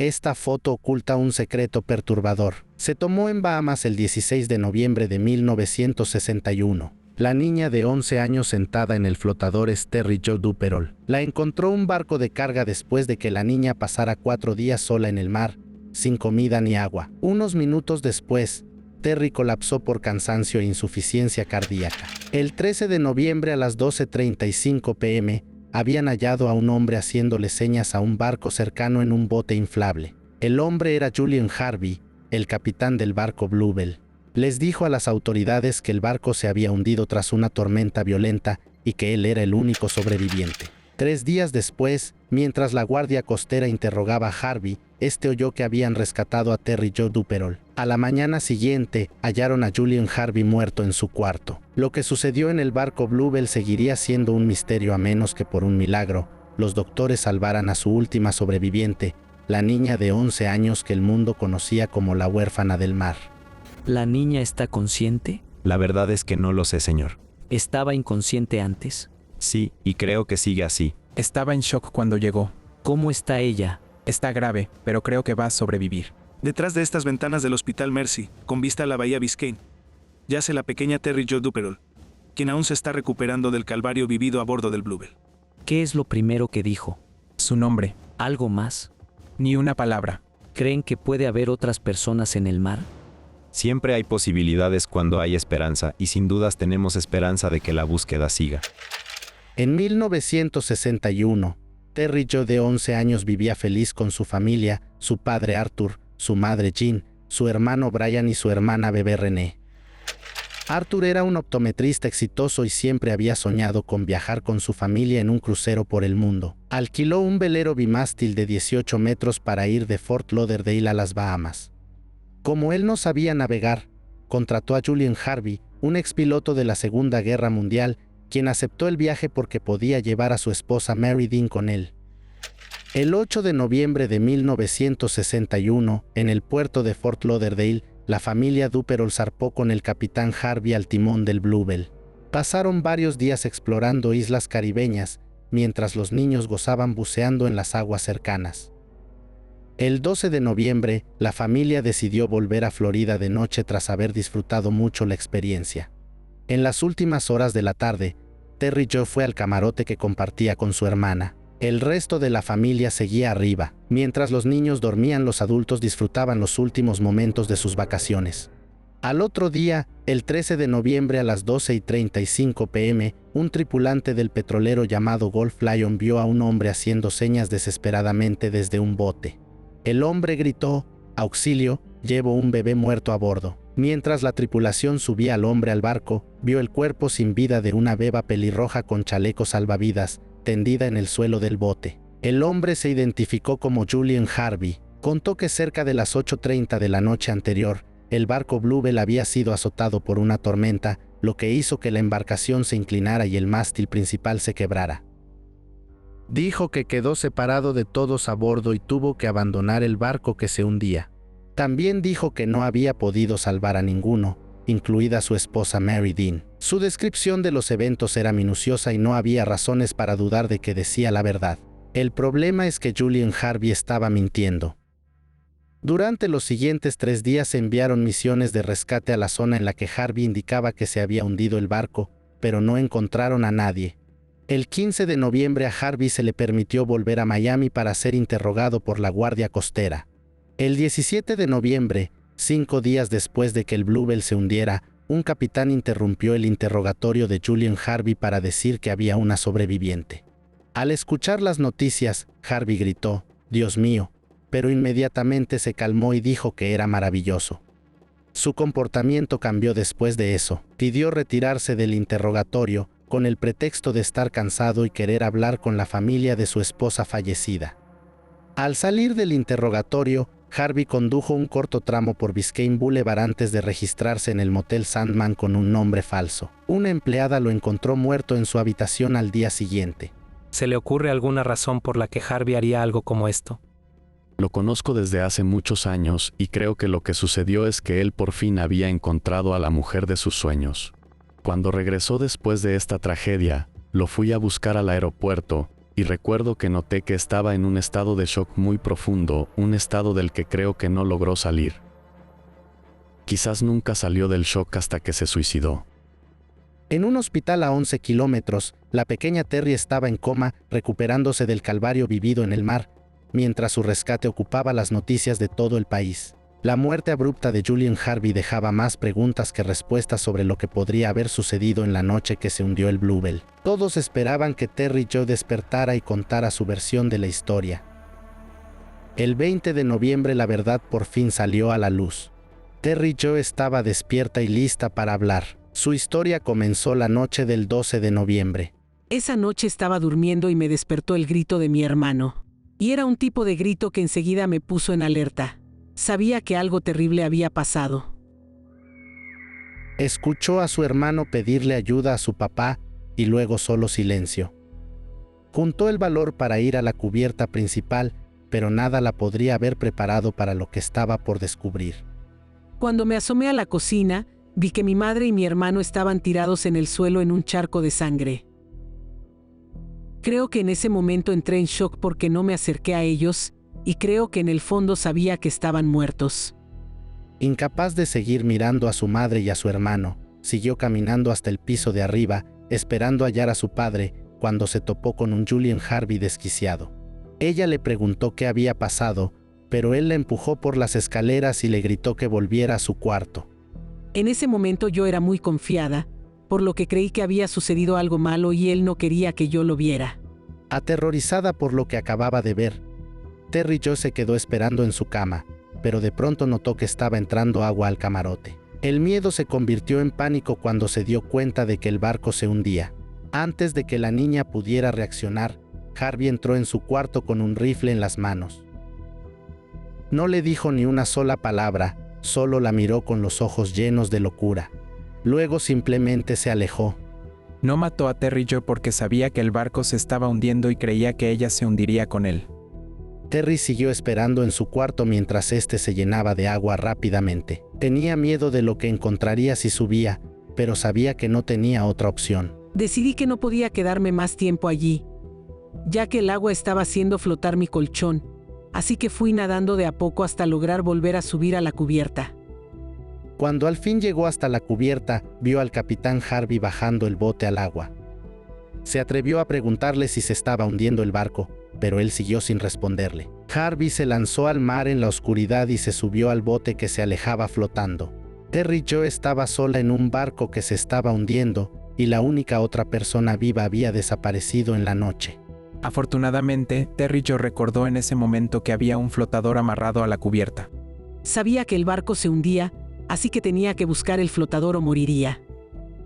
Esta foto oculta un secreto perturbador. Se tomó en Bahamas el 16 de noviembre de 1961. La niña de 11 años sentada en el flotador es Terry Jo Duperol. La encontró un barco de carga después de que la niña pasara 4 días sola en el mar, sin comida ni agua. Unos minutos después, Terry colapsó por cansancio e insuficiencia cardíaca. El 13 de noviembre a las 12:35 p.m., habían hallado a un hombre haciéndole señas a un barco cercano en un bote inflable. El hombre era Julian Harvey, el capitán del barco Bluebell. Les dijo a las autoridades que el barco se había hundido tras una tormenta violenta y que él era el único sobreviviente. 3 días después, mientras la guardia costera interrogaba a Harvey, este oyó que habían rescatado a Terry Jo Duperol. A la mañana siguiente, hallaron a Julian Harvey muerto en su cuarto. Lo que sucedió en el barco Bluebell seguiría siendo un misterio a menos que por un milagro, los doctores salvaran a su última sobreviviente, la niña de 11 años que el mundo conocía como la huérfana del mar. ¿La niña está consciente? La verdad es que no lo sé, señor. ¿Estaba inconsciente antes? Sí, y creo que sigue así. Estaba en shock cuando llegó. ¿Cómo está ella? Está grave, pero creo que va a sobrevivir. Detrás de estas ventanas del Hospital Mercy, con vista a la bahía Biscayne, yace la pequeña Terry Jo Duperol, quien aún se está recuperando del calvario vivido a bordo del Bluebell. ¿Qué es lo primero que dijo? Su nombre. ¿Algo más? Ni una palabra. ¿Creen que puede haber otras personas en el mar? Siempre hay posibilidades cuando hay esperanza, y sin dudas tenemos esperanza de que la búsqueda siga. En 1961, Terry Jo de 11 años vivía feliz con su familia, su padre Arthur, su madre Jean, su hermano Brian y su hermana bebé Renee. Arthur era un optometrista exitoso y siempre había soñado con viajar con su familia en un crucero por el mundo. Alquiló un velero bimástil de 18 metros para ir de Fort Lauderdale a las Bahamas. Como él no sabía navegar, contrató a Julian Harvey, un expiloto de la Segunda Guerra Mundial, quien aceptó el viaje porque podía llevar a su esposa Mary Dean con él. El 8 de noviembre de 1961, en el puerto de Fort Lauderdale, la familia Duperol zarpó con el capitán Harvey al timón del Bluebell. Pasaron varios días explorando islas caribeñas, mientras los niños gozaban buceando en las aguas cercanas. El 12 de noviembre, la familia decidió volver a Florida de noche tras haber disfrutado mucho la experiencia. En las últimas horas de la tarde, Terry Jo fue al camarote que compartía con su hermana. El resto de la familia seguía arriba. Mientras los niños dormían, los adultos disfrutaban los últimos momentos de sus vacaciones. Al otro día, el 13 de noviembre a las 12:35 p.m., un tripulante del petrolero llamado Gulf Lion vio a un hombre haciendo señas desesperadamente desde un bote. El hombre gritó: «¡Auxilio! Llevo un bebé muerto a bordo». Mientras la tripulación subía al hombre al barco, vio el cuerpo sin vida de una beba pelirroja con chaleco salvavidas, tendida en el suelo del bote. El hombre se identificó como Julian Harvey. Contó que cerca de las 8:30 de la noche anterior, el barco Bluebell había sido azotado por una tormenta, lo que hizo que la embarcación se inclinara y el mástil principal se quebrara. Dijo que quedó separado de todos a bordo y tuvo que abandonar el barco que se hundía. También dijo que no había podido salvar a ninguno, incluida su esposa Mary Dean. Su descripción de los eventos era minuciosa y no había razones para dudar de que decía la verdad. El problema es que Julian Harvey estaba mintiendo. Durante los siguientes 3 días se enviaron misiones de rescate a la zona en la que Harvey indicaba que se había hundido el barco, pero no encontraron a nadie. El 15 de noviembre a Harvey se le permitió volver a Miami para ser interrogado por la Guardia Costera. El 17 de noviembre, 5 días después de que el Bluebell se hundiera, un capitán interrumpió el interrogatorio de Julian Harvey para decir que había una sobreviviente. Al escuchar las noticias, Harvey gritó: «¡Dios mío!», pero inmediatamente se calmó y dijo que era maravilloso. Su comportamiento cambió después de eso. Pidió retirarse del interrogatorio, con el pretexto de estar cansado y querer hablar con la familia de su esposa fallecida. Al salir del interrogatorio, Harvey condujo un corto tramo por Biscayne Boulevard antes de registrarse en el motel Sandman con un nombre falso. Una empleada lo encontró muerto en su habitación al día siguiente. ¿Se le ocurre alguna razón por la que Harvey haría algo como esto? Lo conozco desde hace muchos años y creo que lo que sucedió es que él por fin había encontrado a la mujer de sus sueños. Cuando regresó después de esta tragedia, lo fui a buscar al aeropuerto y recuerdo que noté que estaba en un estado de shock muy profundo, un estado del que creo que no logró salir. Quizás nunca salió del shock hasta que se suicidó. En un hospital a 11 kilómetros, la pequeña Terry estaba en coma, recuperándose del calvario vivido en el mar, mientras su rescate ocupaba las noticias de todo el país. La muerte abrupta de Julian Harvey dejaba más preguntas que respuestas sobre lo que podría haber sucedido en la noche que se hundió el Bluebell. Todos esperaban que Terry Joe despertara y contara su versión de la historia. El 20 de noviembre la verdad por fin salió a la luz. Terry Joe estaba despierta y lista para hablar. Su historia comenzó la noche del 12 de noviembre. Esa noche estaba durmiendo y me despertó el grito de mi hermano. Y era un tipo de grito que enseguida me puso en alerta. Sabía que algo terrible había pasado. Escuchó a su hermano pedirle ayuda a su papá y luego solo silencio. Juntó el valor para ir a la cubierta principal, pero nada la podría haber preparado para lo que estaba por descubrir. Cuando me asomé a la cocina, vi que mi madre y mi hermano estaban tirados en el suelo en un charco de sangre. Creo que en ese momento entré en shock porque no me acerqué a ellos, y creo que en el fondo sabía que estaban muertos. Incapaz de seguir mirando a su madre y a su hermano, siguió caminando hasta el piso de arriba, esperando hallar a su padre, cuando se topó con un Julian Harvey desquiciado. Ella le preguntó qué había pasado, pero él la empujó por las escaleras y le gritó que volviera a su cuarto. En ese momento yo era muy confiada, por lo que creí que había sucedido algo malo y él no quería que yo lo viera. Aterrorizada por lo que acababa de ver, Terry Joe se quedó esperando en su cama, pero de pronto notó que estaba entrando agua al camarote. El miedo se convirtió en pánico cuando se dio cuenta de que el barco se hundía. Antes de que la niña pudiera reaccionar, Harvey entró en su cuarto con un rifle en las manos. No le dijo ni una sola palabra, solo la miró con los ojos llenos de locura. Luego simplemente se alejó. No mató a Terry Joe porque sabía que el barco se estaba hundiendo y creía que ella se hundiría con él. Terry siguió esperando en su cuarto mientras éste se llenaba de agua rápidamente. Tenía miedo de lo que encontraría si subía, pero sabía que no tenía otra opción. Decidí que no podía quedarme más tiempo allí, ya que el agua estaba haciendo flotar mi colchón, así que fui nadando de a poco hasta lograr volver a subir a la cubierta. Cuando al fin llegó hasta la cubierta, vio al capitán Harvey bajando el bote al agua. Se atrevió a preguntarle si se estaba hundiendo el barco, pero él siguió sin responderle. Harvey se lanzó al mar en la oscuridad y se subió al bote que se alejaba flotando. Terry Joe estaba sola en un barco que se estaba hundiendo, y la única otra persona viva había desaparecido en la noche. Afortunadamente, Terry Joe recordó en ese momento que había un flotador amarrado a la cubierta. Sabía que el barco se hundía, así que tenía que buscar el flotador o moriría.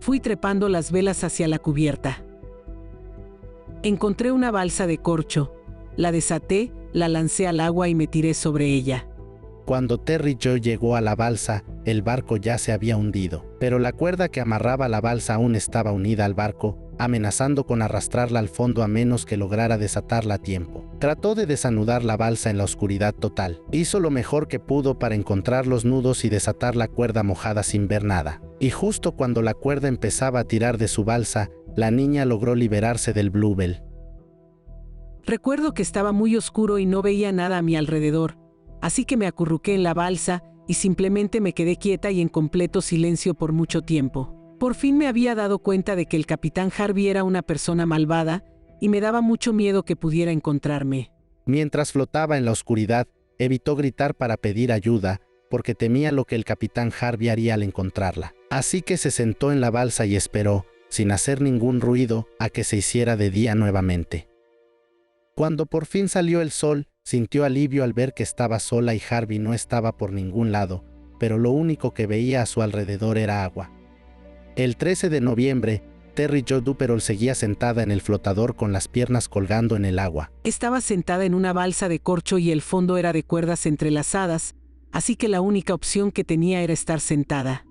Fui trepando las velas hacia la cubierta. Encontré una balsa de corcho, la desaté, la lancé al agua y me tiré sobre ella. Cuando Terry Joe llegó a la balsa, el barco ya se había hundido, pero la cuerda que amarraba la balsa aún estaba unida al barco, amenazando con arrastrarla al fondo a menos que lograra desatarla a tiempo. Trató de desanudar la balsa en la oscuridad total. Hizo lo mejor que pudo para encontrar los nudos y desatar la cuerda mojada sin ver nada. Y justo cuando la cuerda empezaba a tirar de su balsa, la niña logró liberarse del Bluebell. Recuerdo que estaba muy oscuro y no veía nada a mi alrededor, así que me acurruqué en la balsa y simplemente me quedé quieta y en completo silencio por mucho tiempo. Por fin me había dado cuenta de que el capitán Harvey era una persona malvada y me daba mucho miedo que pudiera encontrarme. Mientras flotaba en la oscuridad, evitó gritar para pedir ayuda, porque temía lo que el capitán Harvey haría al encontrarla. Así que se sentó en la balsa y esperó, sin hacer ningún ruido, a que se hiciera de día nuevamente. Cuando por fin salió el sol, sintió alivio al ver que estaba sola y Harvey no estaba por ningún lado, pero lo único que veía a su alrededor era agua. El 13 de noviembre, Terry Joe Duperol seguía sentada en el flotador con las piernas colgando en el agua. Estaba sentada en una balsa de corcho y el fondo era de cuerdas entrelazadas, así que la única opción que tenía era estar sentada.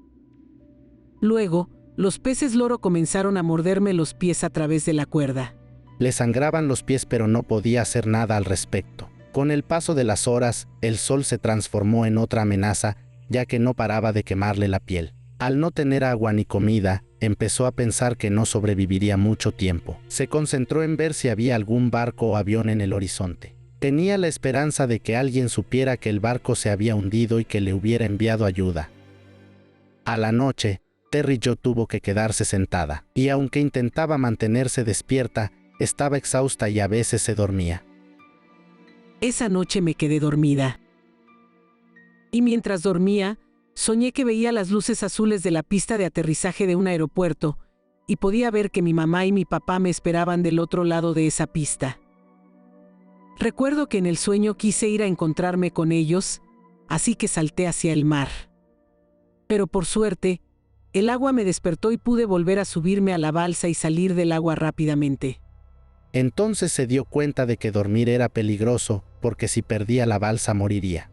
Luego, los peces loro comenzaron a morderme los pies a través de la cuerda. Le sangraban los pies pero no podía hacer nada al respecto. Con el paso de las horas, el sol se transformó en otra amenaza, ya que no paraba de quemarle la piel. Al no tener agua ni comida, empezó a pensar que no sobreviviría mucho tiempo. Se concentró en ver si había algún barco o avión en el horizonte. Tenía la esperanza de que alguien supiera que el barco se había hundido y que le hubiera enviado ayuda. A la noche, Terry Jo tuvo que quedarse sentada, y aunque intentaba mantenerse despierta, estaba exhausta y a veces se dormía. Esa noche me quedé dormida. Y mientras dormía, soñé que veía las luces azules de la pista de aterrizaje de un aeropuerto, y podía ver que mi mamá y mi papá me esperaban del otro lado de esa pista. Recuerdo que en el sueño quise ir a encontrarme con ellos, así que salté hacia el mar. Pero por suerte, el agua me despertó y pude volver a subirme a la balsa y salir del agua rápidamente. Entonces se dio cuenta de que dormir era peligroso, porque si perdía la balsa moriría.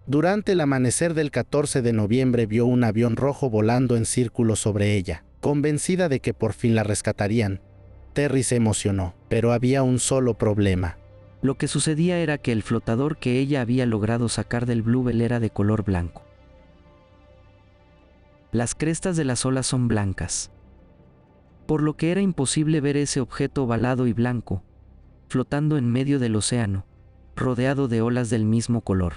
Durante el amanecer del 14 de noviembre vio un avión rojo volando en círculo sobre ella. Convencida de que por fin la rescatarían, Terry se emocionó, pero había un solo problema. Lo que sucedía era que el flotador que ella había logrado sacar del Bluebell era de color blanco. Las crestas de las olas son blancas, por lo que era imposible ver ese objeto ovalado y blanco, flotando en medio del océano, rodeado de olas del mismo color.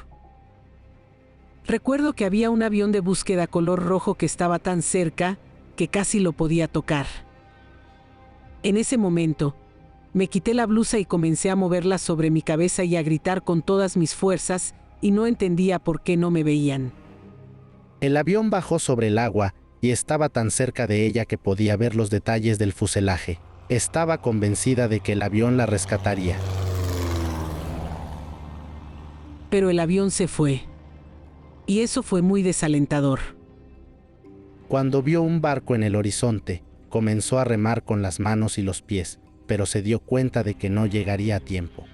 Recuerdo que había un avión de búsqueda color rojo que estaba tan cerca que casi lo podía tocar. En ese momento, me quité la blusa y comencé a moverla sobre mi cabeza y a gritar con todas mis fuerzas, y no entendía por qué no me veían. El avión bajó sobre el agua y estaba tan cerca de ella que podía ver los detalles del fuselaje. Estaba convencida de que el avión la rescataría. Pero el avión se fue. Y eso fue muy desalentador. Cuando vio un barco en el horizonte, comenzó a remar con las manos y los pies, pero se dio cuenta de que no llegaría a tiempo.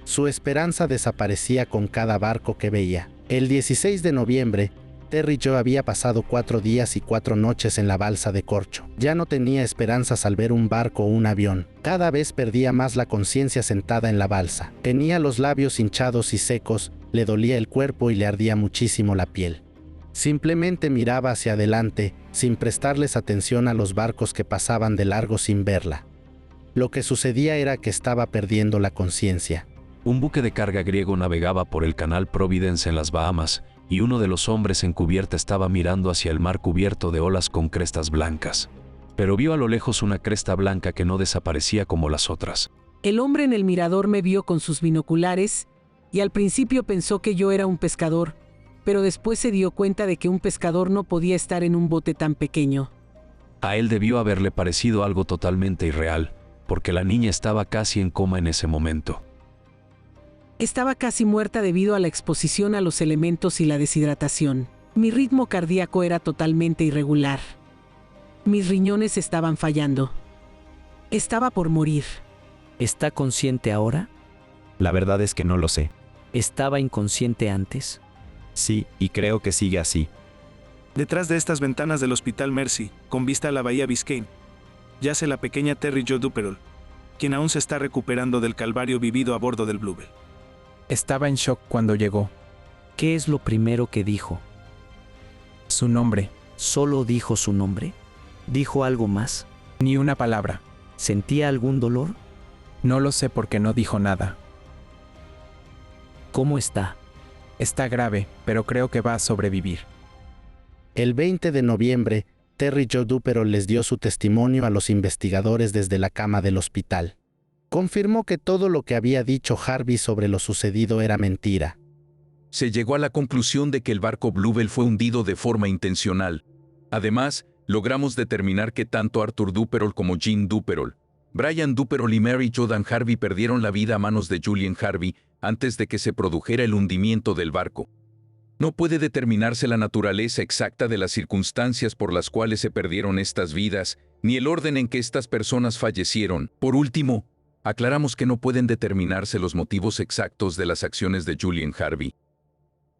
Su esperanza desaparecía con cada barco que veía. El 16 de noviembre, Terry Jo había pasado 4 días y 4 noches en la balsa de corcho. Ya no tenía esperanzas al ver un barco o un avión. Cada vez perdía más la conciencia sentada en la balsa. Tenía los labios hinchados y secos, le dolía el cuerpo y le ardía muchísimo la piel. Simplemente miraba hacia adelante, sin prestarles atención a los barcos que pasaban de largo sin verla. Lo que sucedía era que estaba perdiendo la conciencia. Un buque de carga griego navegaba por el canal Providence en las Bahamas, y uno de los hombres en cubierta estaba mirando hacia el mar cubierto de olas con crestas blancas. Pero vio a lo lejos una cresta blanca que no desaparecía como las otras. El hombre en el mirador me vio con sus binoculares, y al principio pensó que yo era un pescador, pero después se dio cuenta de que un pescador no podía estar en un bote tan pequeño. A él debió haberle parecido algo totalmente irreal, porque la niña estaba casi en coma en ese momento. Estaba casi muerta debido a la exposición a los elementos y la deshidratación. Mi ritmo cardíaco era totalmente irregular. Mis riñones estaban fallando. Estaba por morir. ¿Está consciente ahora? La verdad es que no lo sé. ¿Estaba inconsciente antes? Sí, y creo que sigue así. Detrás de estas ventanas del Hospital Mercy, con vista a la bahía Biscayne, yace la pequeña Terry Jo Duperol, quien aún se está recuperando del calvario vivido a bordo del Bluebell. Estaba en shock cuando llegó. ¿Qué es lo primero que dijo? Su nombre. ¿Solo dijo su nombre? ¿Dijo algo más? Ni una palabra. ¿Sentía algún dolor? No lo sé porque no dijo nada. ¿Cómo está? Está grave, pero creo que va a sobrevivir. El 20 de noviembre, Terry Jo Duperol les dio su testimonio a los investigadores desde la cama del hospital. Confirmó que todo lo que había dicho Harvey sobre lo sucedido era mentira. Se llegó a la conclusión de que el barco Bluebell fue hundido de forma intencional. Además, logramos determinar que tanto Arthur Duperol como Jean Duperol, Brian Duperol y Mary Jordan Harvey perdieron la vida a manos de Julian Harvey antes de que se produjera el hundimiento del barco. No puede determinarse la naturaleza exacta de las circunstancias por las cuales se perdieron estas vidas, ni el orden en que estas personas fallecieron. Por último, aclaramos que no pueden determinarse los motivos exactos de las acciones de Julian Harvey.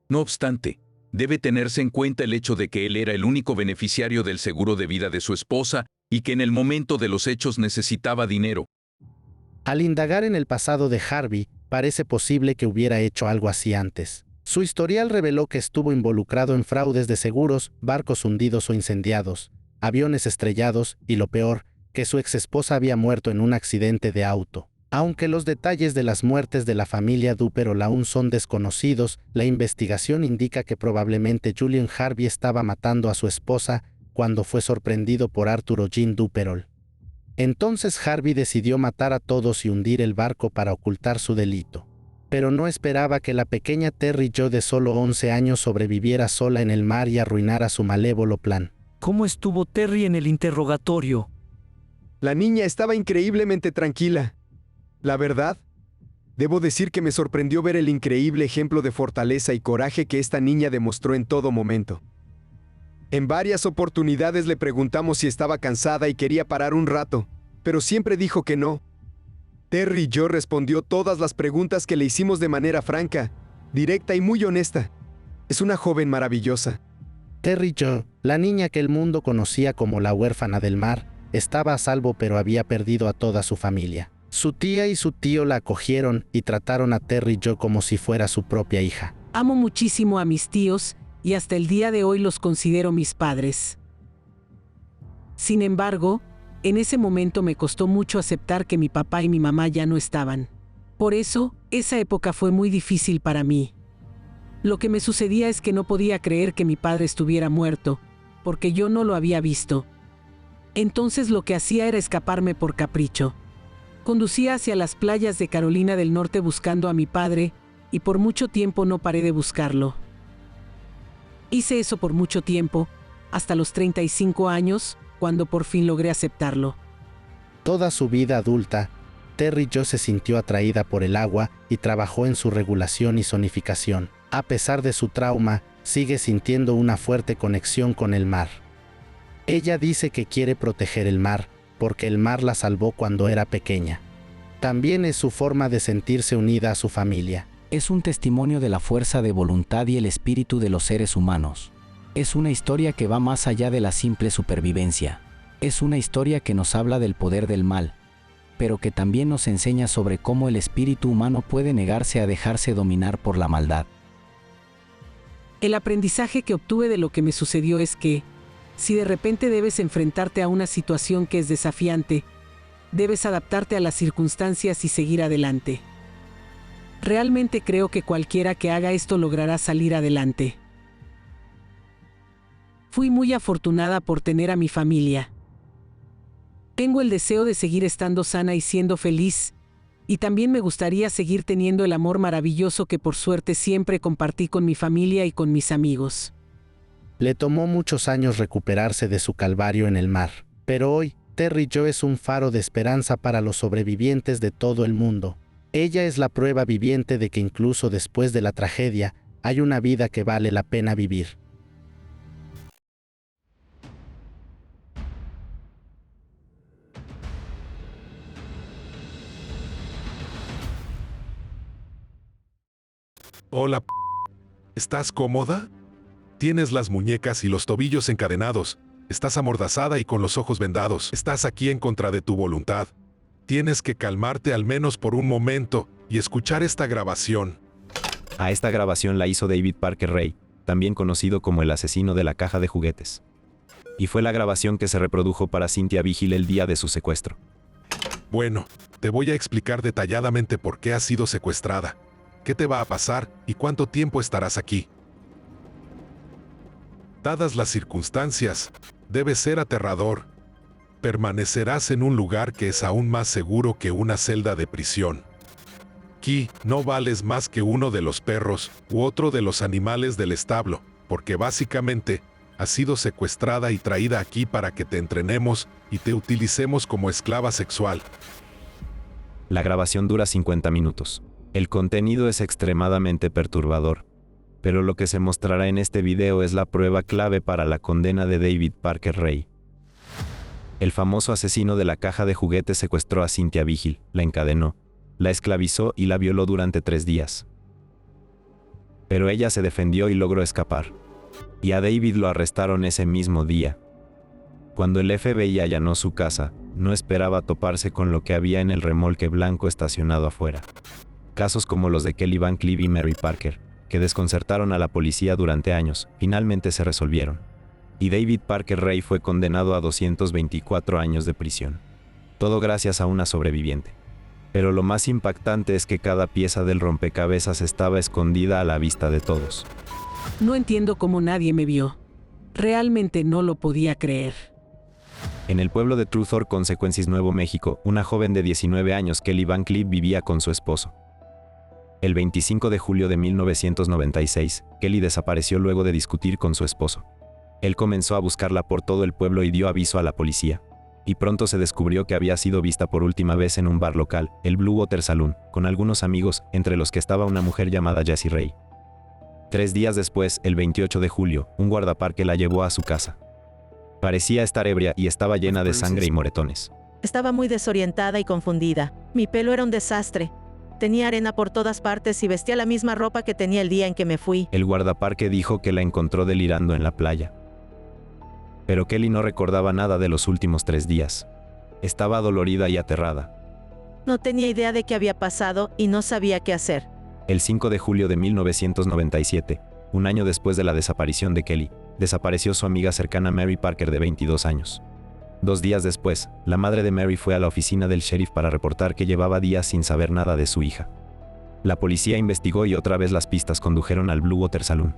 No obstante, debe tenerse en cuenta el hecho de que él era el único beneficiario del seguro de vida de su esposa y que en el momento de los hechos necesitaba dinero. Al indagar en el pasado de Harvey, parece posible que hubiera hecho algo así antes. Su historial reveló que estuvo involucrado en fraudes de seguros, barcos hundidos o incendiados, aviones estrellados y lo peor, que su exesposa había muerto en un accidente de auto. Aunque los detalles de las muertes de la familia Duperol aún son desconocidos, la investigación indica que probablemente Julian Harvey estaba matando a su esposa cuando fue sorprendido por Arthur o Jean Duperol. Entonces Harvey decidió matar a todos y hundir el barco para ocultar su delito. Pero no esperaba que la pequeña Terry Jo de solo 11 años sobreviviera sola en el mar y arruinara su malévolo plan. ¿Cómo estuvo Terry en el interrogatorio? La niña estaba increíblemente tranquila. La verdad, debo decir que me sorprendió ver el increíble ejemplo de fortaleza y coraje que esta niña demostró en todo momento. En varias oportunidades le preguntamos si estaba cansada y quería parar un rato, pero siempre dijo que no. Terry Jo respondió todas las preguntas que le hicimos de manera franca, directa y muy honesta. Es una joven maravillosa. Terry Jo, la niña que el mundo conocía como la huérfana del mar, estaba a salvo pero había perdido a toda su familia. Su tía y su tío la acogieron y trataron a Terry Jo como si fuera su propia hija. Amo muchísimo a mis tíos y hasta el día de hoy los considero mis padres. Sin embargo, en ese momento me costó mucho aceptar que mi papá y mi mamá ya no estaban. Por eso, esa época fue muy difícil para mí. Lo que me sucedía es que no podía creer que mi padre estuviera muerto, porque yo no lo había visto. Entonces lo que hacía era escaparme por capricho. Conducía hacia las playas de Carolina del Norte buscando a mi padre, y por mucho tiempo no paré de buscarlo. Hice eso por mucho tiempo, hasta los 35 años, cuando por fin logré aceptarlo. Toda su vida adulta, Terry Jo se sintió atraída por el agua y trabajó en su regulación y zonificación. A pesar de su trauma, sigue sintiendo una fuerte conexión con el mar. Ella dice que quiere proteger el mar, porque el mar la salvó cuando era pequeña. También es su forma de sentirse unida a su familia. Es un testimonio de la fuerza de voluntad y el espíritu de los seres humanos. Es una historia que va más allá de la simple supervivencia. Es una historia que nos habla del poder del mal, pero que también nos enseña sobre cómo el espíritu humano puede negarse a dejarse dominar por la maldad. El aprendizaje que obtuve de lo que me sucedió es que, si de repente debes enfrentarte a una situación que es desafiante, debes adaptarte a las circunstancias y seguir adelante. Realmente creo que cualquiera que haga esto logrará salir adelante. Fui muy afortunada por tener a mi familia. Tengo el deseo de seguir estando sana y siendo feliz, y también me gustaría seguir teniendo el amor maravilloso que por suerte siempre compartí con mi familia y con mis amigos. Le tomó muchos años recuperarse de su calvario en el mar, pero hoy, Terry Jo es un faro de esperanza para los sobrevivientes de todo el mundo. Ella es la prueba viviente de que incluso después de la tragedia, hay una vida que vale la pena vivir. Hola, ¿estás cómoda? Tienes las muñecas y los tobillos encadenados, estás amordazada y con los ojos vendados, estás aquí en contra de tu voluntad. Tienes que calmarte al menos por un momento y escuchar esta grabación. A esta grabación la hizo David Parker Ray, también conocido como el asesino de la caja de juguetes. Y fue la grabación que se reprodujo para Cynthia Vigil el día de su secuestro. Bueno, te voy a explicar detalladamente por qué has sido secuestrada, qué te va a pasar y cuánto tiempo estarás aquí. Dadas las circunstancias, debe ser aterrador. Permanecerás en un lugar que es aún más seguro que una celda de prisión. Aquí no vales más que uno de los perros u otro de los animales del establo, porque básicamente has sido secuestrada y traída aquí para que te entrenemos y te utilicemos como esclava sexual. La grabación dura 50 minutos. El contenido es extremadamente perturbador, pero lo que se mostrará en este video es la prueba clave para la condena de David Parker Ray. El famoso asesino de la caja de juguetes secuestró a Cynthia Vigil, la encadenó, la esclavizó y la violó durante 3 días. Pero ella se defendió y logró escapar. Y a David lo arrestaron ese mismo día. Cuando el FBI allanó su casa, no esperaba toparse con lo que había en el remolque blanco estacionado afuera. Casos como los de Kelly Van Cleave y Mary Parker, que desconcertaron a la policía durante años, finalmente se resolvieron. y David Parker Ray fue condenado a 224 años de prisión. Todo gracias a una sobreviviente. Pero lo más impactante es que cada pieza del rompecabezas estaba escondida a la vista de todos. No entiendo cómo nadie me vio. Realmente no lo podía creer. En el pueblo de Truthor, Consequences, Nuevo México, una joven de 19 años, Kelly Van Cleef, vivía con su esposo. El 25 de julio de 1996, Kelly desapareció luego de discutir con su esposo. Él comenzó a buscarla por todo el pueblo y dio aviso a la policía. Y pronto se descubrió que había sido vista por última vez en un bar local, el Blue Water Saloon, con algunos amigos, entre los que estaba una mujer llamada Jessie Ray. 3 días después, el 28 de julio, un guardaparque la llevó a su casa. Parecía estar ebria y estaba llena de sangre y moretones. Estaba muy desorientada y confundida. Mi pelo era un desastre. Tenía arena por todas partes y vestía la misma ropa que tenía el día en que me fui. El guardaparque dijo que la encontró delirando en la playa. Pero Kelly no recordaba nada de los últimos 3 días. Estaba dolorida y aterrada. No tenía idea de qué había pasado y no sabía qué hacer. El 5 de julio de 1997, un año después de la desaparición de Kelly, desapareció su amiga cercana Mary Parker, de 22 años. 2 días después, la madre de Mary fue a la oficina del sheriff para reportar que llevaba días sin saber nada de su hija. La policía investigó y otra vez las pistas condujeron al Blue Water Saloon.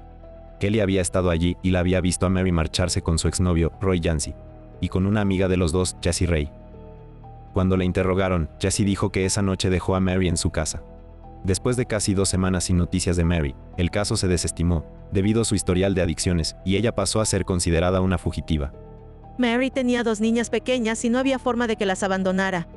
Kelly había estado allí y la había visto a Mary marcharse con su exnovio, Roy Yancey, y con una amiga de los dos, Jessie Ray. Cuando la interrogaron, Jessie dijo que esa noche dejó a Mary en su casa. Después de casi 2 semanas sin noticias de Mary, el caso se desestimó, debido a su historial de adicciones, y ella pasó a ser considerada una fugitiva. Mary tenía 2 niñas pequeñas y no había forma de que las abandonara.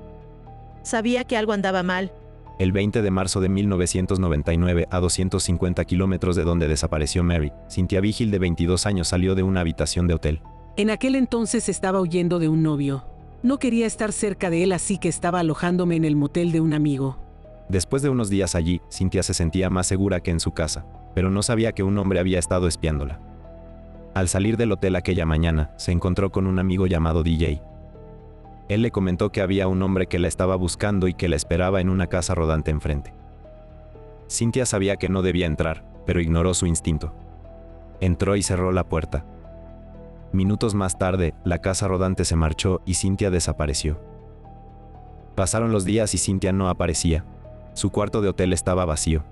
Sabía que algo andaba mal. El 20 de marzo de 1999, a 250 kilómetros de donde desapareció Mary, Cynthia Vigil, de 22 años, salió de una habitación de hotel. En aquel entonces estaba huyendo de un novio. No quería estar cerca de él, así que estaba alojándome en el motel de un amigo. Después de unos días allí, Cynthia se sentía más segura que en su casa, pero no sabía que un hombre había estado espiándola. Al salir del hotel aquella mañana, se encontró con un amigo llamado DJ. Él le comentó que había un hombre que la estaba buscando y que la esperaba en una casa rodante enfrente. Cynthia sabía que no debía entrar, pero ignoró su instinto. Entró y cerró la puerta. Minutos más tarde, la casa rodante se marchó y Cynthia desapareció. Pasaron los días y Cynthia no aparecía. Su cuarto de hotel estaba vacío.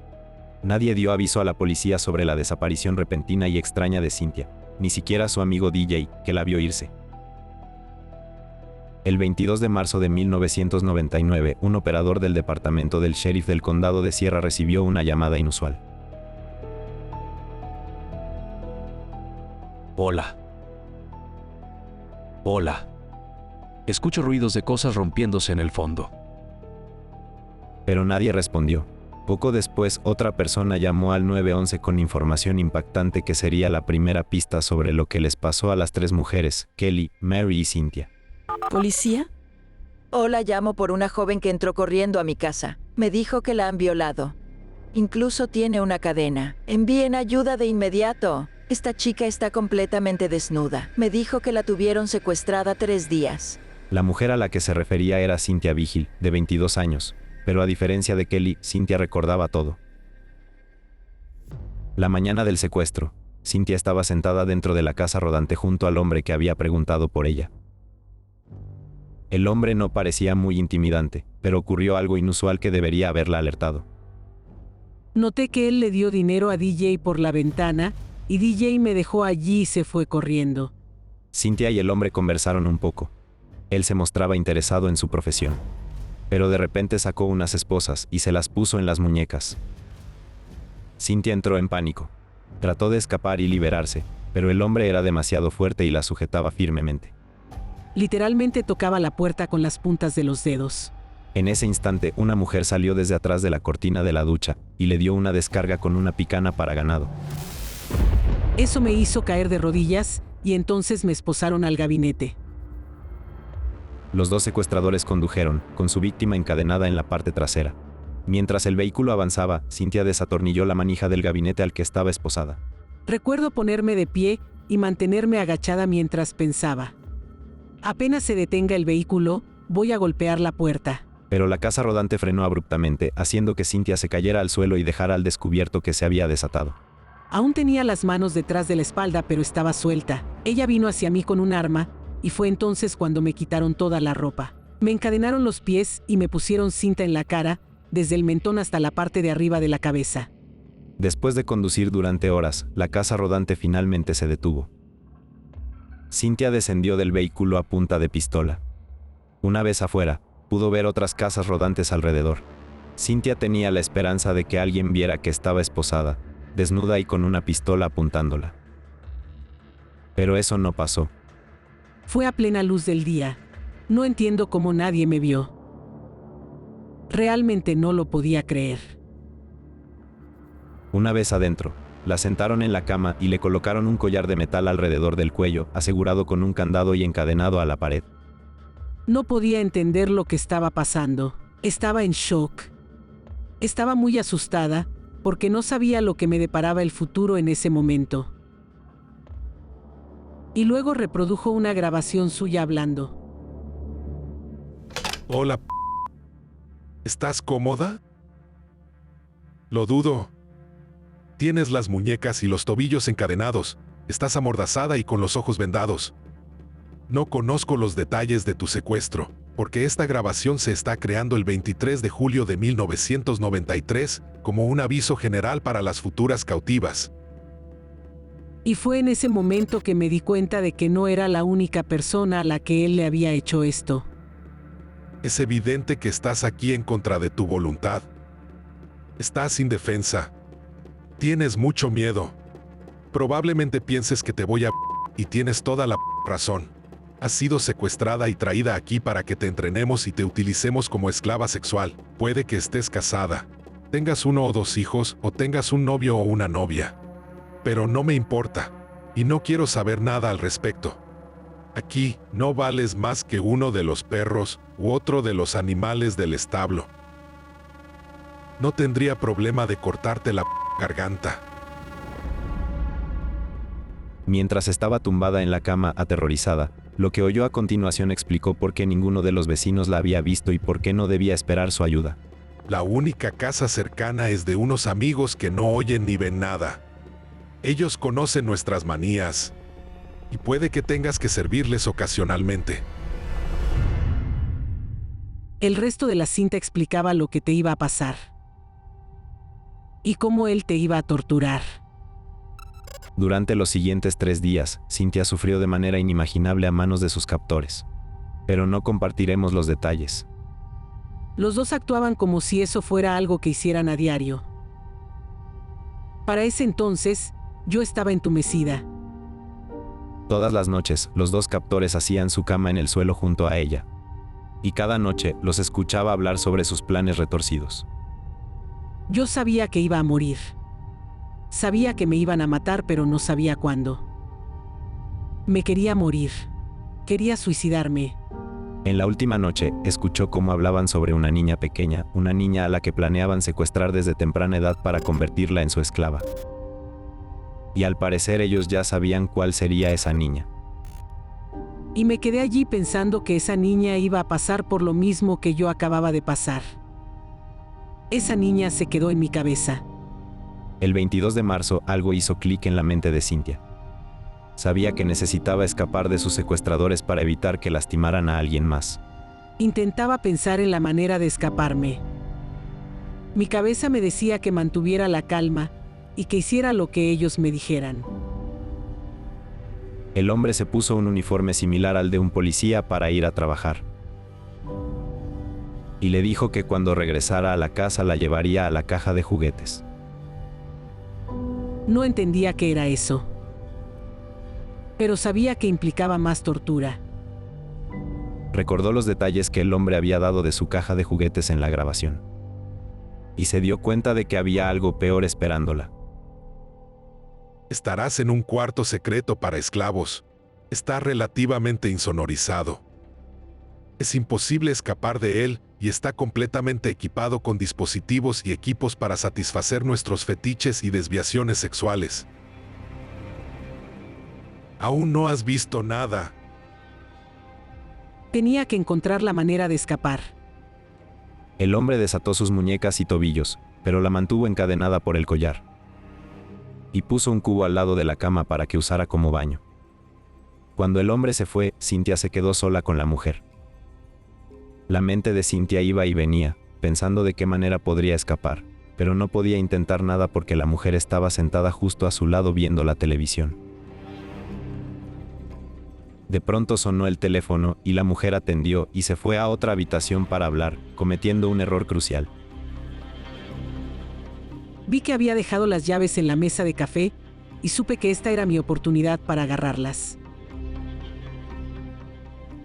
Nadie dio aviso a la policía sobre la desaparición repentina y extraña de Cynthia, ni siquiera su amigo DJ, que la vio irse. El 22 de marzo de 1999, un operador del departamento del sheriff del condado de Sierra recibió una llamada inusual. Hola. Hola. Escucho ruidos de cosas rompiéndose en el fondo. Pero nadie respondió. Poco después, otra persona llamó al 911 con información impactante que sería la primera pista sobre lo que les pasó a las 3 mujeres, Kelly, Mary y Cynthia. ¿Policía? Hola, llamo por una joven que entró corriendo a mi casa. Me dijo que la han violado. Incluso tiene una cadena. Envíen ayuda de inmediato. Esta chica está completamente desnuda. Me dijo que la tuvieron secuestrada 3 días. La mujer a la que se refería era Cynthia Vigil, de 22 años, pero a diferencia de Kelly, Cynthia recordaba todo. La mañana del secuestro, Cynthia estaba sentada dentro de la casa rodante junto al hombre que había preguntado por ella. El hombre no parecía muy intimidante, pero ocurrió algo inusual que debería haberla alertado. Noté que él le dio dinero a DJ por la ventana, y DJ me dejó allí y se fue corriendo. Cynthia y el hombre conversaron un poco. Él se mostraba interesado en su profesión. Pero de repente sacó unas esposas y se las puso en las muñecas. Cynthia entró en pánico. Trató de escapar y liberarse, pero el hombre era demasiado fuerte y la sujetaba firmemente. Literalmente tocaba la puerta con las puntas de los dedos. En ese instante, una mujer salió desde atrás de la cortina de la ducha y le dio una descarga con una picana para ganado. Eso me hizo caer de rodillas y entonces me esposaron al gabinete. Los 2 secuestradores condujeron, con su víctima encadenada en la parte trasera. Mientras el vehículo avanzaba, Cynthia desatornilló la manija del gabinete al que estaba esposada. Recuerdo ponerme de pie y mantenerme agachada mientras pensaba. Apenas se detenga el vehículo, voy a golpear la puerta. Pero la casa rodante frenó abruptamente, haciendo que Cynthia se cayera al suelo y dejara al descubierto que se había desatado. Aún tenía las manos detrás de la espalda, pero estaba suelta. Ella vino hacia mí con un arma, y fue entonces cuando me quitaron toda la ropa. Me encadenaron los pies y me pusieron cinta en la cara, desde el mentón hasta la parte de arriba de la cabeza. Después de conducir durante horas, la casa rodante finalmente se detuvo. Cynthia descendió del vehículo a punta de pistola. Una vez afuera, pudo ver otras casas rodantes alrededor. Cynthia tenía la esperanza de que alguien viera que estaba esposada, desnuda y con una pistola apuntándola. Pero eso no pasó. Fue a plena luz del día. No entiendo cómo nadie me vio. Realmente no lo podía creer. Una vez adentro, la sentaron en la cama y le colocaron un collar de metal alrededor del cuello, asegurado con un candado y encadenado a la pared. No podía entender lo que estaba pasando. Estaba en shock. Estaba muy asustada, porque no sabía lo que me deparaba el futuro en ese momento. Y luego reprodujo una grabación suya hablando. Hola. ¿Estás cómoda? Lo dudo. Tienes las muñecas y los tobillos encadenados, estás amordazada y con los ojos vendados. No conozco los detalles de tu secuestro, porque esta grabación se está creando el 23 de julio de 1993 como un aviso general para las futuras cautivas. Y fue en ese momento que me di cuenta de que no era la única persona a la que él le había hecho esto. Es evidente que estás aquí en contra de tu voluntad. Estás indefensa. Tienes mucho miedo. Probablemente pienses que te voy a... y tienes toda la razón. Has sido secuestrada y traída aquí para que te entrenemos y te utilicemos como esclava sexual. Puede que estés casada, tengas 1 o 2 hijos o tengas un novio o una novia. Pero no me importa, y no quiero saber nada al respecto. Aquí no vales más que uno de los perros u otro de los animales del establo. No tendría problema de cortarte la garganta. Mientras estaba tumbada en la cama aterrorizada, lo que oyó a continuación explicó por qué ninguno de los vecinos la había visto y por qué no debía esperar su ayuda. La única casa cercana es de unos amigos que no oyen ni ven nada. Ellos conocen nuestras manías, y puede que tengas que servirles ocasionalmente. El resto de la cinta explicaba lo que te iba a pasar. Y cómo él te iba a torturar. Durante los siguientes 3 días, Cynthia sufrió de manera inimaginable a manos de sus captores. Pero no compartiremos los detalles. Los dos actuaban como si eso fuera algo que hicieran a diario. Para ese entonces, yo estaba entumecida. Todas las noches, los 2 captores hacían su cama en el suelo junto a ella. Y cada noche los escuchaba hablar sobre sus planes retorcidos. Yo sabía que iba a morir. Sabía que me iban a matar, pero no sabía cuándo. Me quería morir. Quería suicidarme. En la última noche, escuchó cómo hablaban sobre una niña pequeña, una niña a la que planeaban secuestrar desde temprana edad para convertirla en su esclava. Y al parecer ellos ya sabían cuál sería esa niña. Y me quedé allí pensando que esa niña iba a pasar por lo mismo que yo acababa de pasar. Esa niña se quedó en mi cabeza. El 22 de marzo algo hizo clic en la mente de Cynthia. Sabía que necesitaba escapar de sus secuestradores para evitar que lastimaran a alguien más. Intentaba pensar en la manera de escaparme. Mi cabeza me decía que mantuviera la calma y que hiciera lo que ellos me dijeran. El hombre se puso un uniforme similar al de un policía para ir a trabajar. Y le dijo que cuando regresara a la casa la llevaría a la caja de juguetes. No entendía qué era eso, pero sabía que implicaba más tortura. Recordó los detalles que el hombre había dado de su caja de juguetes en la grabación. Y se dio cuenta de que había algo peor esperándola. Estarás en un cuarto secreto para esclavos. Está relativamente insonorizado. Es imposible escapar de él y está completamente equipado con dispositivos y equipos para satisfacer nuestros fetiches y desviaciones sexuales. Aún no has visto nada. Tenía que encontrar la manera de escapar. El hombre desató sus muñecas y tobillos, pero la mantuvo encadenada por el collar. y puso un cubo al lado de la cama para que usara como baño. Cuando el hombre se fue, Cynthia se quedó sola con la mujer. La mente de Cynthia iba y venía, pensando de qué manera podría escapar, pero no podía intentar nada porque la mujer estaba sentada justo a su lado viendo la televisión. De pronto sonó el teléfono y la mujer atendió y se fue a otra habitación para hablar, cometiendo un error crucial. Vi que había dejado las llaves en la mesa de café y supe que esta era mi oportunidad para agarrarlas.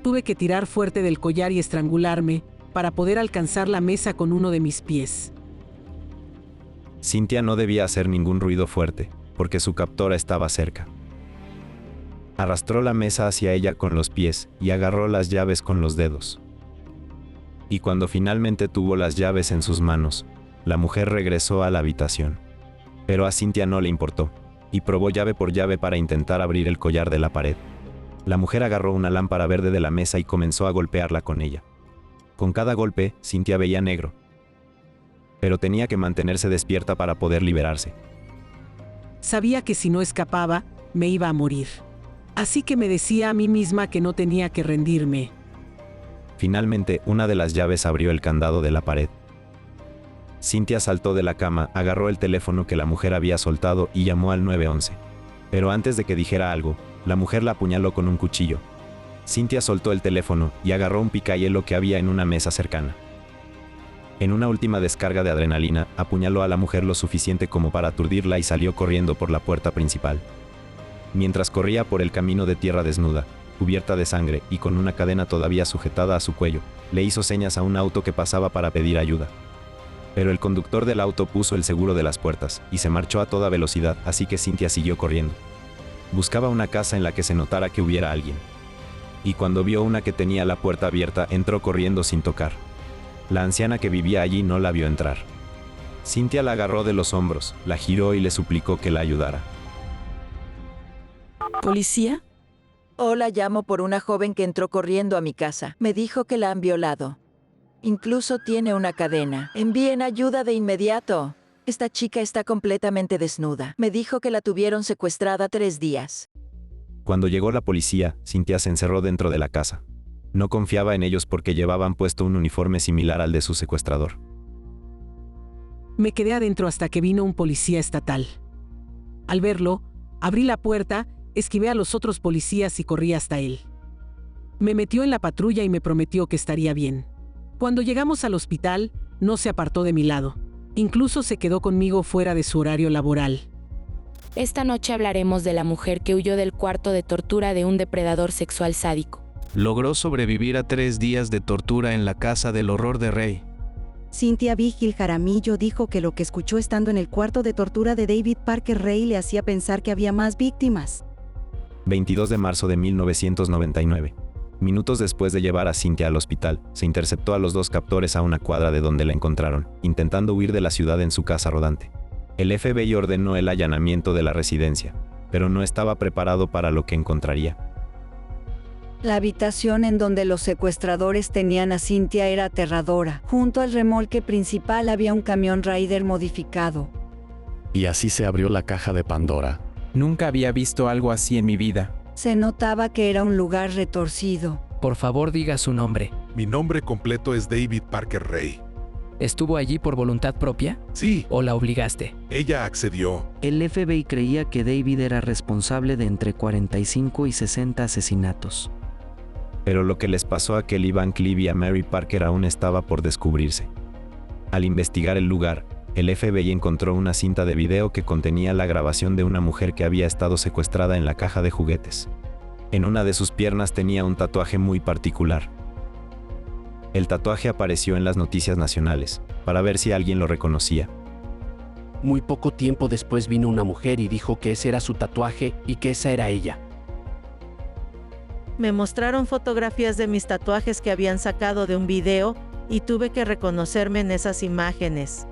Tuve que tirar fuerte del collar y estrangularme para poder alcanzar la mesa con uno de mis pies. Cynthia no debía hacer ningún ruido fuerte, porque su captora estaba cerca. Arrastró la mesa hacia ella con los pies y agarró las llaves con los dedos. Y cuando finalmente tuvo las llaves en sus manos, la mujer regresó a la habitación. Pero a Cynthia no le importó, y probó llave por llave para intentar abrir el collar de la pared. La mujer agarró una lámpara verde de la mesa y comenzó a golpearla con ella. Con cada golpe, Cynthia veía negro. Pero tenía que mantenerse despierta para poder liberarse. Sabía que si no escapaba, me iba a morir. Así que me decía a mí misma que no tenía que rendirme. Finalmente, una de las llaves abrió el candado de la pared. Cynthia saltó de la cama, agarró el teléfono que la mujer había soltado y llamó al 911. Pero antes de que dijera algo, la mujer la apuñaló con un cuchillo. Cynthia soltó el teléfono y agarró un picahielo que había en una mesa cercana. En una última descarga de adrenalina, apuñaló a la mujer lo suficiente como para aturdirla y salió corriendo por la puerta principal. Mientras corría por el camino de tierra desnuda, cubierta de sangre y con una cadena todavía sujetada a su cuello, le hizo señas a un auto que pasaba para pedir ayuda. Pero el conductor del auto puso el seguro de las puertas y se marchó a toda velocidad, así que Cynthia siguió corriendo. Buscaba una casa en la que se notara que hubiera alguien. Y cuando vio una que tenía la puerta abierta, entró corriendo sin tocar. La anciana que vivía allí no la vio entrar. Cynthia la agarró de los hombros, la giró y le suplicó que la ayudara. ¿Policía? Hola, llamo por una joven que entró corriendo a mi casa. Me dijo que la han violado. Incluso tiene una cadena. Envíen ayuda de inmediato. Esta chica está completamente desnuda. Me dijo que la tuvieron secuestrada 3 días. Cuando llegó la policía, Cynthia se encerró dentro de la casa. No confiaba en ellos porque llevaban puesto un uniforme similar al de su secuestrador. Me quedé adentro hasta que vino un policía estatal. Al verlo, abrí la puerta, esquivé a los otros policías y corrí hasta él. Me metió en la patrulla y me prometió que estaría bien. Cuando llegamos al hospital, no se apartó de mi lado. Incluso se quedó conmigo fuera de su horario laboral. Esta noche hablaremos de la mujer que huyó del cuarto de tortura de un depredador sexual sádico. Logró sobrevivir a 3 días de tortura en la casa del horror de Rey. Cynthia Vigil Jaramillo dijo que lo que escuchó estando en el cuarto de tortura de David Parker Ray le hacía pensar que había más víctimas. 22 de marzo de 1999. Minutos después de llevar a Cynthia al hospital, se interceptó a los 2 captores a una cuadra de donde la encontraron, intentando huir de la ciudad en su casa rodante. El FBI ordenó el allanamiento de la residencia, pero no estaba preparado para lo que encontraría. La habitación en donde los secuestradores tenían a Cynthia era aterradora. Junto al remolque principal había un camión Raider modificado. Y así se abrió la caja de Pandora. Nunca había visto algo así en mi vida. Se notaba que era un lugar retorcido. Por favor, diga su nombre. Mi nombre completo es David Parker Ray. ¿Estuvo allí por voluntad propia? Sí. ¿O la obligaste? Ella accedió. El FBI creía que David era responsable de entre 45 y 60 asesinatos. Pero lo que les pasó a Kelly Van Cleave y a Mary Parker aún estaba por descubrirse. Al investigar el lugar, el FBI encontró una cinta de video que contenía la grabación de una mujer que había estado secuestrada en la caja de juguetes. En una de sus piernas tenía un tatuaje muy particular. El tatuaje apareció en las noticias nacionales, para ver si alguien lo reconocía. Muy poco tiempo después vino una mujer y dijo que ese era su tatuaje y que esa era ella. Me mostraron fotografías de mis tatuajes que habían sacado de un video y tuve que reconocerme en esas imágenes.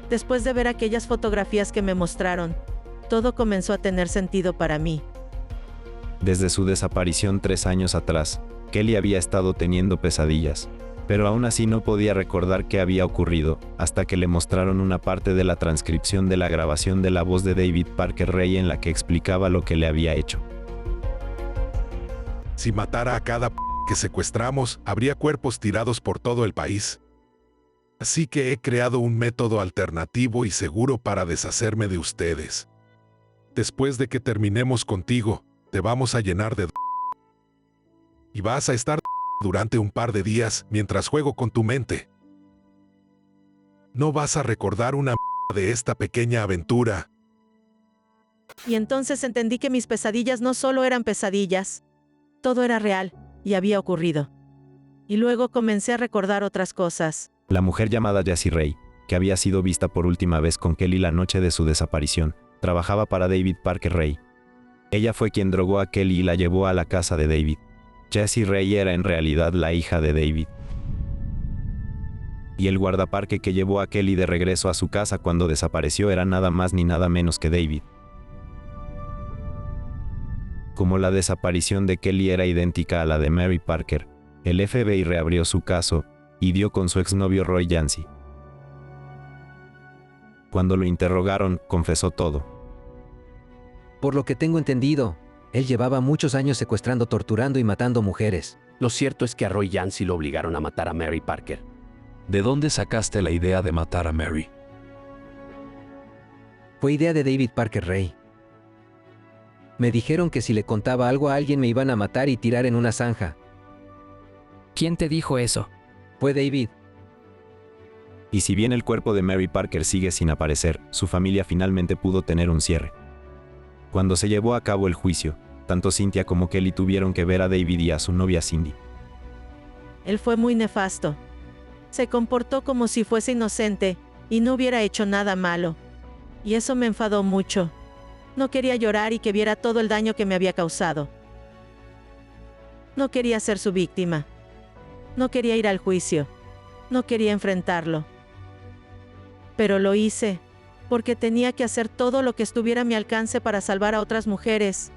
Después de ver aquellas fotografías que me mostraron, todo comenzó a tener sentido para mí. Desde su desaparición 3 años atrás, Kelly había estado teniendo pesadillas. Pero aún así no podía recordar qué había ocurrido, hasta que le mostraron una parte de la transcripción de la grabación de la voz de David Parker Ray en la que explicaba lo que le había hecho. Si matara a cada que secuestramos, habría cuerpos tirados por todo el país. Así que he creado un método alternativo y seguro para deshacerme de ustedes. Después de que terminemos contigo, te vamos a llenar de y vas a estar durante un par de días mientras juego con tu mente. No vas a recordar una de esta pequeña aventura. Y entonces entendí que mis pesadillas no solo eran pesadillas. Todo era real, y había ocurrido. Y luego comencé a recordar otras cosas. La mujer llamada Jessie Ray, que había sido vista por última vez con Kelly la noche de su desaparición, trabajaba para David Parker Ray. Ella fue quien drogó a Kelly y la llevó a la casa de David. Jessie Ray era en realidad la hija de David. Y el guardaparque que llevó a Kelly de regreso a su casa cuando desapareció era nada más ni nada menos que David. Como la desaparición de Kelly era idéntica a la de Mary Parker, el FBI reabrió su caso y dio con su exnovio Roy Yancey. Cuando lo interrogaron, confesó todo. Por lo que tengo entendido, él llevaba muchos años secuestrando, torturando y matando mujeres. Lo cierto es que a Roy Yancey lo obligaron a matar a Mary Parker. ¿De dónde sacaste la idea de matar a Mary? Fue idea de David Parker Ray. Me dijeron que si le contaba algo a alguien me iban a matar y tirar en una zanja. ¿Quién te dijo eso? Fue David. Y si bien el cuerpo de Mary Parker sigue sin aparecer, su familia finalmente pudo tener un cierre. Cuando se llevó a cabo el juicio, tanto Cynthia como Kelly tuvieron que ver a David y a su novia Cindy. Él fue muy nefasto. Se comportó como si fuese inocente y no hubiera hecho nada malo. Y eso me enfadó mucho. No quería llorar y que viera todo el daño que me había causado. No quería ser su víctima. No quería ir al juicio. No quería enfrentarlo. Pero lo hice, porque tenía que hacer todo lo que estuviera a mi alcance para salvar a otras mujeres.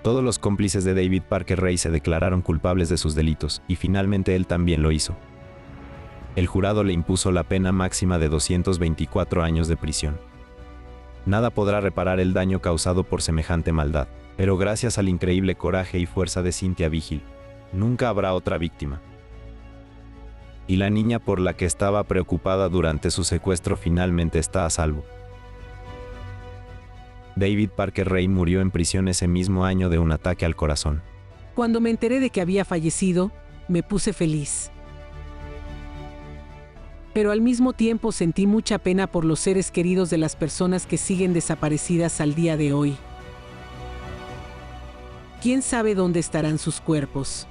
Todos los cómplices de David Parker Ray se declararon culpables de sus delitos, y finalmente él también lo hizo. El jurado le impuso la pena máxima de 224 años de prisión. Nada podrá reparar el daño causado por semejante maldad, pero gracias al increíble coraje y fuerza de Cynthia Vigil, nunca habrá otra víctima. Y la niña por la que estaba preocupada durante su secuestro finalmente está a salvo. David Parker Ray murió en prisión ese mismo año de un ataque al corazón. Cuando me enteré de que había fallecido, me puse feliz. Pero al mismo tiempo sentí mucha pena por los seres queridos de las personas que siguen desaparecidas al día de hoy. ¿Quién sabe dónde estarán sus cuerpos?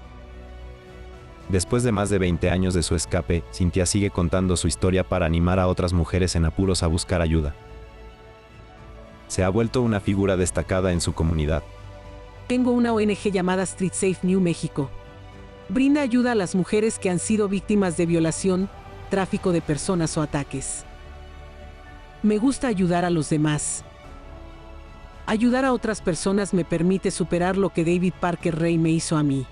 Después de más de 20 años de su escape, Cynthia sigue contando su historia para animar a otras mujeres en apuros a buscar ayuda. Se ha vuelto una figura destacada en su comunidad. Tengo una ONG llamada Street Safe New México. Brinda ayuda a las mujeres que han sido víctimas de violación, tráfico de personas o ataques. Me gusta ayudar a los demás. Ayudar a otras personas me permite superar lo que David Parker Ray me hizo a mí.